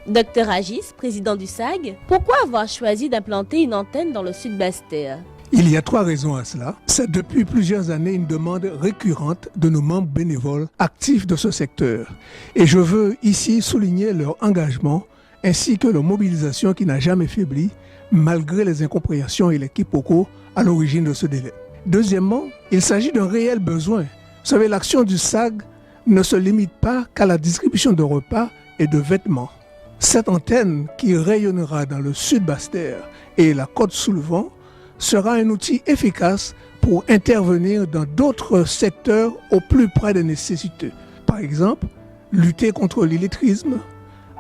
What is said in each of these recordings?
Docteur Agis, président du SAG, pourquoi avoir choisi d'implanter une antenne dans le sud Basse-Terre? Il y a 3 raisons à cela. C'est depuis plusieurs années une demande récurrente de nos membres bénévoles actifs de ce secteur. Et je veux ici souligner leur engagement ainsi que leur mobilisation qui n'a jamais faibli malgré les incompréhensions et les quiproquos à l'origine de ce délai. Deuxièmement, il s'agit d'un réel besoin. Vous savez, l'action du SAG ne se limite pas qu'à la distribution de repas et de vêtements. Cette antenne qui rayonnera dans le sud Basse-Terre et la côte sous le vent sera un outil efficace pour intervenir dans d'autres secteurs au plus près des nécessités. Par exemple, lutter contre l'illettrisme,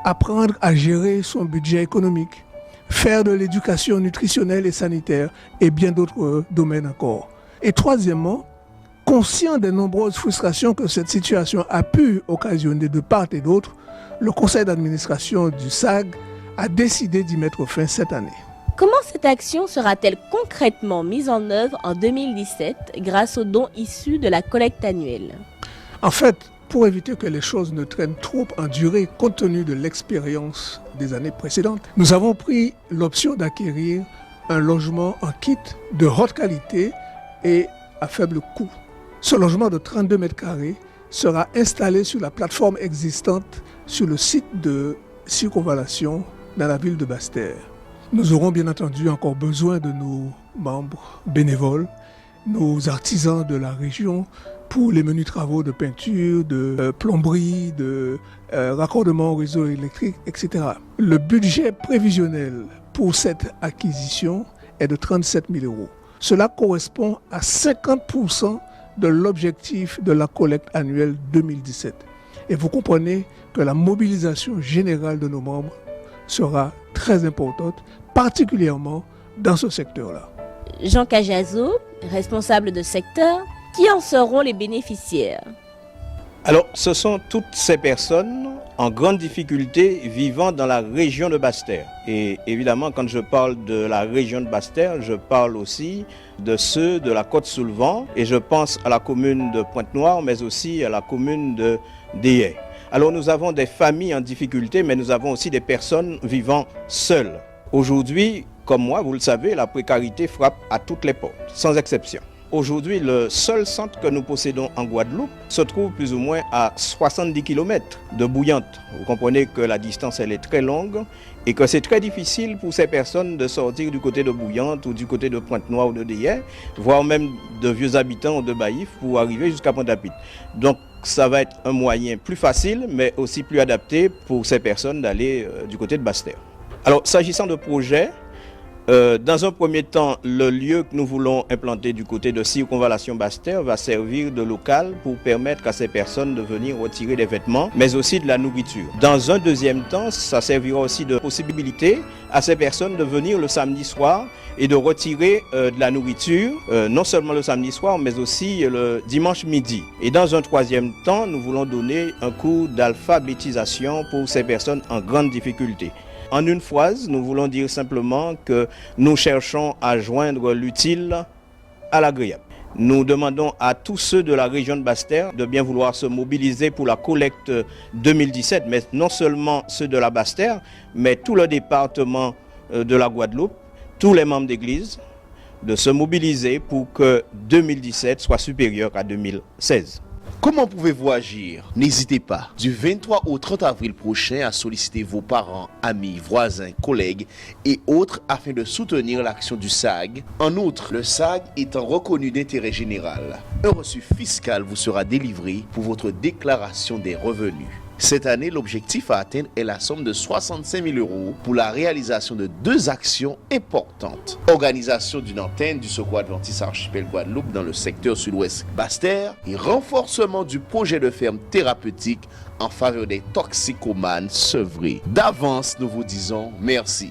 apprendre à gérer son budget économique, faire de l'éducation nutritionnelle et sanitaire et bien d'autres domaines encore. Et troisièmement, conscient des nombreuses frustrations que cette situation a pu occasionner de part et d'autre, le conseil d'administration du SAG a décidé d'y mettre fin cette année. Comment cette action sera-t-elle concrètement mise en œuvre en 2017 grâce aux dons issus de la collecte annuelle? En fait, pour éviter que les choses ne traînent trop en durée compte tenu de l'expérience des années précédentes, nous avons pris l'option d'acquérir un logement en kit de haute qualité et à faible coût. Ce logement de 32 mètres carrés sera installé sur la plateforme existante sur le site de circonvallation dans la ville de Basse-Terre. Nous aurons bien entendu encore besoin de nos membres bénévoles, nos artisans de la région pour les menus travaux de peinture, de plomberie, de raccordement au réseau électrique, etc. Le budget prévisionnel pour cette acquisition est de 37 000 euros. Cela correspond à 50% de l'objectif de la collecte annuelle 2017. Et vous comprenez que la mobilisation générale de nos membres sera très importante, particulièrement dans ce secteur-là. Jean Cajazo, responsable de secteur, qui en seront les bénéficiaires? Alors, ce sont toutes ces personnes en grande difficulté vivant dans la région de Basse-Terre. Et évidemment, quand je parle de la région de Basse-Terre, je parle aussi de ceux de la Côte-sous-le-Vent et je pense à la commune de Pointe-Noire, mais aussi à la commune de Déhay. Alors, nous avons des familles en difficulté, mais nous avons aussi des personnes vivant seules. Aujourd'hui, comme moi, vous le savez, la précarité frappe à toutes les portes, sans exception. Aujourd'hui, le seul centre que nous possédons en Guadeloupe se trouve plus ou moins à 70 km de Bouillante. Vous comprenez que la distance elle est très longue et que c'est très difficile pour ces personnes de sortir du côté de Bouillante ou du côté de Pointe-Noire ou de Déhay, voire même de vieux habitants ou de Baïf pour arriver jusqu'à Pointe-à-Pitre. Donc ça va être un moyen plus facile mais aussi plus adapté pour ces personnes d'aller du côté de Basse-Terre. Alors s'agissant de projets, dans un premier temps, le lieu que nous voulons implanter du côté de Circonvallation Basse-Terre va servir de local pour permettre à ces personnes de venir retirer des vêtements, mais aussi de la nourriture. Dans un deuxième temps, ça servira aussi de possibilité à ces personnes de venir le samedi soir et de retirer de la nourriture, non seulement le samedi soir, mais aussi le dimanche midi. Et dans un troisième temps, nous voulons donner un cours d'alphabétisation pour ces personnes en grande difficulté. En une phrase, nous voulons dire simplement que nous cherchons à joindre l'utile à l'agréable. Nous demandons à tous ceux de la région de Basse-Terre de bien vouloir se mobiliser pour la collecte 2017, mais non seulement ceux de la Basse-Terre, mais tout le département de la Guadeloupe, tous les membres d'église, de se mobiliser pour que 2017 soit supérieur à 2016. Comment pouvez-vous agir? N'hésitez pas, du 23 au 30 avril prochain, à solliciter vos parents, amis, voisins, collègues et autres afin de soutenir l'action du SAG. En outre, le SAG étant reconnu d'intérêt général, un reçu fiscal vous sera délivré pour votre déclaration des revenus. Cette année, l'objectif à atteindre est la somme de 65 000 euros pour la réalisation de 2 actions importantes. Organisation d'une antenne du Secours Adventiste Archipel Guadeloupe dans le secteur sud-ouest Basse-Terre et renforcement du projet de ferme thérapeutique en faveur des toxicomanes sevrés. D'avance, nous vous disons merci.